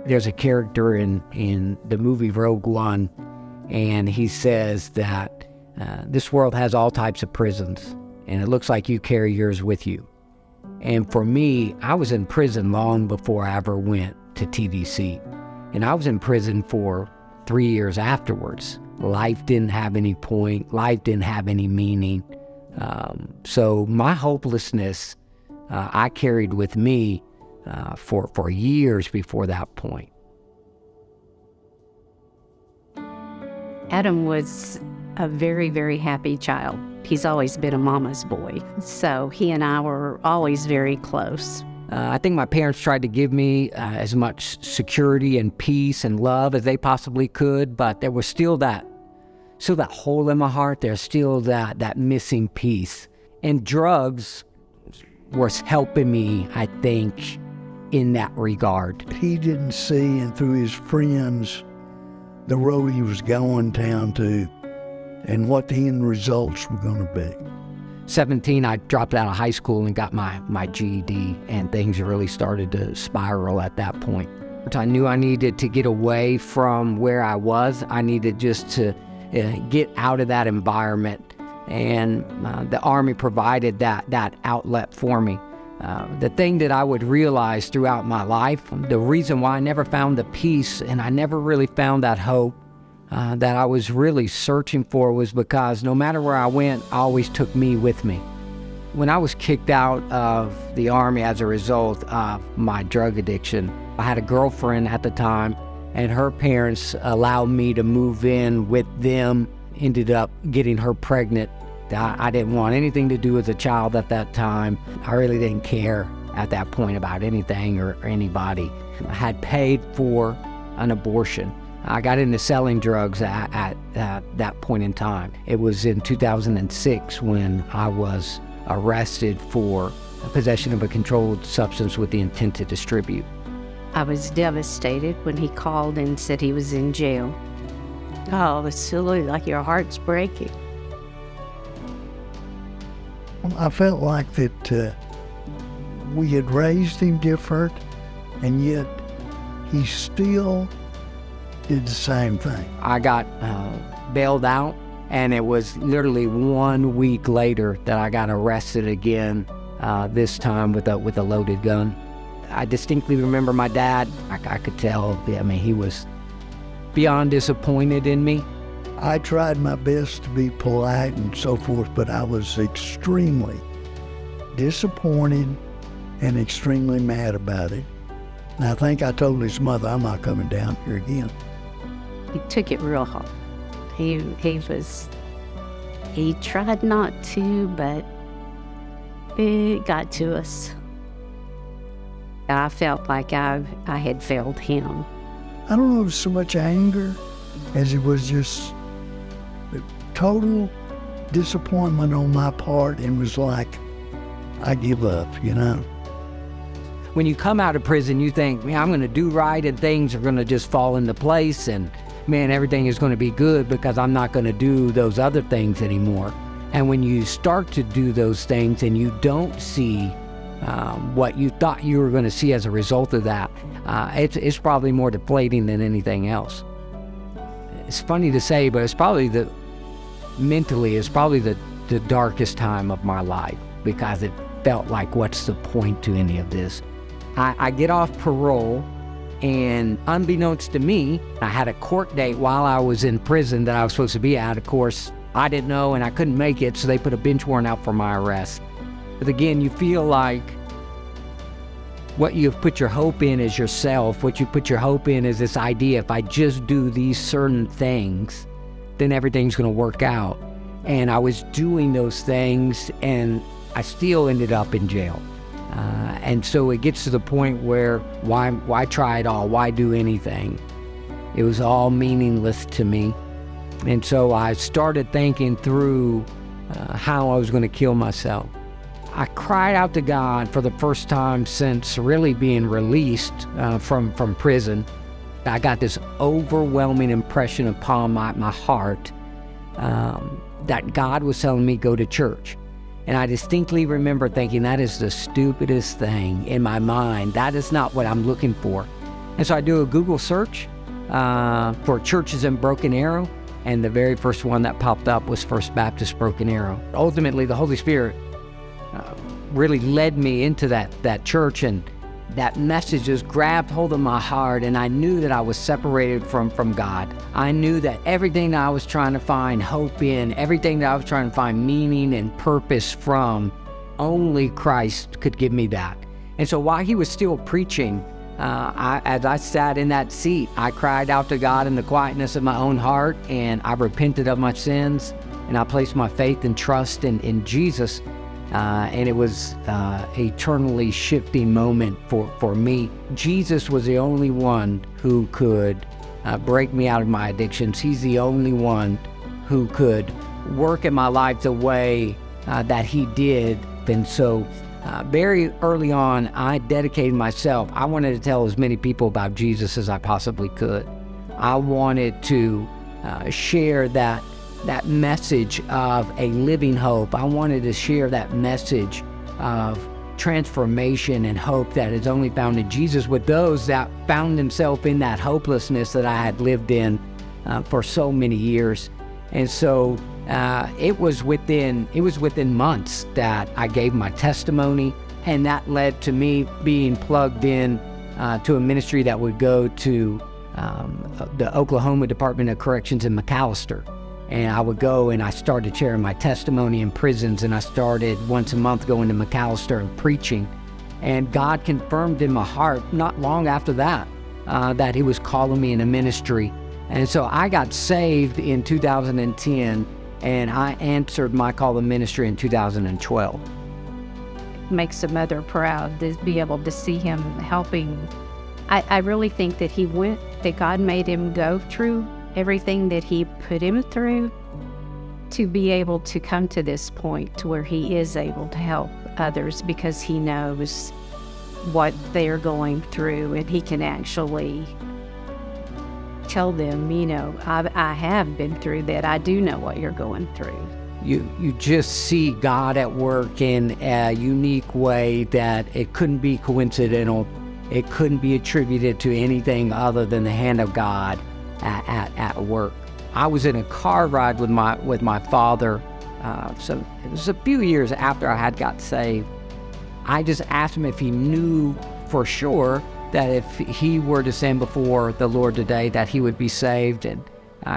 There's a character in the movie Rogue One, and he says that this world has all types of prisons, and it looks like you carry yours with you. And for me, I was in prison long before I ever went to TDC. And I was in prison for 3 years afterwards. Life didn't have any point. Life didn't have any meaning. So my hopelessness, I carried with me for years before that point. Adam was a very, very happy child. He's always been a mama's boy, so he and I were always very close. I think my parents tried to give me as much security and peace and love as they possibly could, but there was still that hole in my heart. There's still that missing piece. And drugs was helping me, I think, in that regard. He didn't see, and through his friends, the road he was going down to and what the end results were going to be. 17, I dropped out of high school and got my GED, and things really started to spiral at that point. I knew I needed to get away from where I was. I needed just to get out of that environment, and the Army provided that outlet for me. The thing that I would realize throughout my life, the reason why I never found the peace and I never really found that hope that I was really searching for, was because no matter where I went, I always took me with me. When I was kicked out of the Army as a result of my drug addiction, I had a girlfriend at the time, and her parents allowed me to move in with them, ended up getting her pregnant. I didn't want anything to do with a child at that time. I really didn't care at that point about anything or anybody. I had paid for an abortion. I got into selling drugs at that point in time. It was in 2006 when I was arrested for possession of a controlled substance with the intent to distribute. I was devastated when he called and said he was in jail. Oh, it's silly, like your heart's breaking. I felt like that we had raised him different, and yet he still did the same thing. I got bailed out, and it was literally 1 week later that I got arrested again, this time with a loaded gun. I distinctly remember my dad. I could tell, he was beyond disappointed in me. I tried my best to be polite and so forth, but I was extremely disappointed and extremely mad about it. And I think I told his mother, I'm not coming down here again. He took it real hard. He tried not to, but it got to us. I felt like I had failed him. I don't know if it was so much anger as it was just total disappointment on my part, and was like, I give up, When you come out of prison, you think, man, I'm going to do right and things are going to just fall into place, and man, everything is going to be good because I'm not going to do those other things anymore. And when you start to do those things and you don't see what you thought you were going to see as a result of that, it's probably more deflating than anything else. It's funny to say, but it's probably mentally the darkest time of my life, because it felt like, what's the point to any of this? I get off parole, and unbeknownst to me, I had a court date while I was in prison that I was supposed to be at. Of course, I didn't know, and I couldn't make it, so they put a bench warrant out for my arrest. But again, you feel like what you've put your hope in is yourself. What you put your hope in is this idea, if I just do these certain things, then everything's going to work out. And I was doing those things, and I still ended up in jail. And so it gets to the point where, why try it all? Why do anything? It was all meaningless to me. And so I started thinking through how I was going to kill myself. I cried out to God for the first time since really being released from prison. I got this overwhelming impression upon my heart that God was telling me, go to church. And I distinctly remember thinking, that is the stupidest thing in my mind. That is not what I'm looking for. And so I do a Google search for churches in Broken Arrow, and the very first one that popped up was First Baptist Broken Arrow. Ultimately, the Holy Spirit really led me into that church, and that message just grabbed hold of my heart, and I knew that I was separated from God. I knew that everything that I was trying to find hope in, everything that I was trying to find meaning and purpose from, only Christ could give me that. And so while he was still preaching, as I sat in that seat, I cried out to God in the quietness of my own heart, and I repented of my sins, and I placed my faith and trust in Jesus. And it was an eternally shifting moment for me. Jesus was the only one who could break me out of my addictions. He's the only one who could work in my life the way that he did. And so very early on, I dedicated myself. I wanted to tell as many people about Jesus as I possibly could. I wanted to share that message of a living hope. I wanted to share that message of transformation and hope that is only found in Jesus with those that found themselves in that hopelessness that I had lived in for so many years. And so it was within months that I gave my testimony, and that led to me being plugged in to a ministry that would go to the Oklahoma Department of Corrections in McAlester. And I would go and I started sharing my testimony in prisons, and I started once a month going to McAlester and preaching. And God confirmed in my heart not long after that that he was calling me in a ministry. And so I got saved in 2010, and I answered my call to ministry in 2012. Makes a mother proud to be able to see him helping. I really think that God made him go through everything that he put him through to be able to come to this point to where he is able to help others, because he knows what they're going through, and he can actually tell them, I have been through that. I do know what you're going through. You just see God at work in a unique way that it couldn't be coincidental. It couldn't be attributed to anything other than the hand of God at work. I was in a car ride with my father, so it was a few years after I had got saved. I just asked him if he knew for sure that if he were to stand before the Lord today that he would be saved, and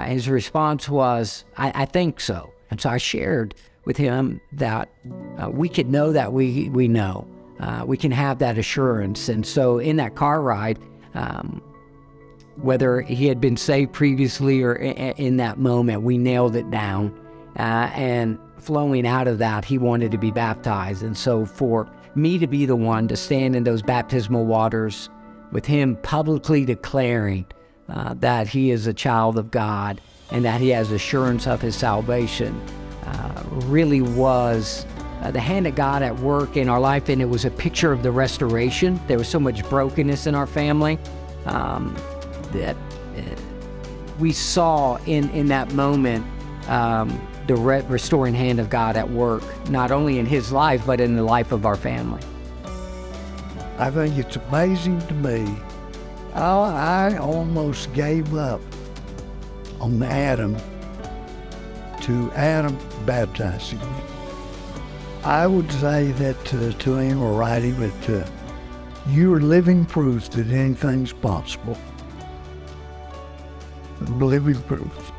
his response was, I think so. And so I shared with him that we could know that we know. We can have that assurance. And so in that car ride, whether he had been saved previously or in that moment, we nailed it down. And flowing out of that, he wanted to be baptized. And so for me to be the one to stand in those baptismal waters with him publicly declaring that he is a child of God and that he has assurance of his salvation really was the hand of God at work in our life. And it was a picture of the restoration. There was so much brokenness in our family that we saw in that moment the restoring hand of God at work, not only in his life, but in the life of our family. I think it's amazing to me. I almost gave up on Adam baptizing me. I would say that to him or write him that you are living proof that anything's possible. Living proof.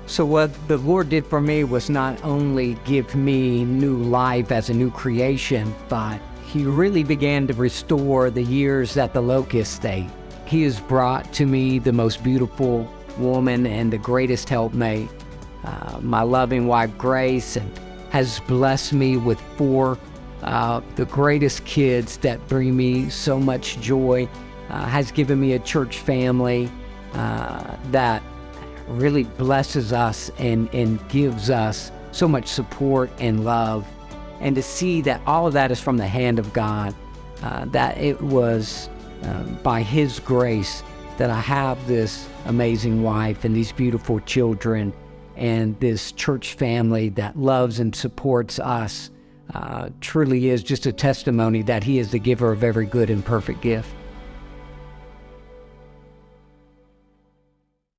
So what the Lord did for me was not only give me new life as a new creation, but he really began to restore the years that the locust ate. He has brought to me the most beautiful woman and the greatest helpmate, my loving wife, Grace, and has blessed me with 4 the greatest kids that bring me so much joy, has given me a church family that really blesses us and gives us so much support and love. And to see that all of that is from the hand of God, that it was by his grace that I have this amazing wife and these beautiful children and this church family that loves and supports us, truly is just a testimony that he is the giver of every good and perfect gift.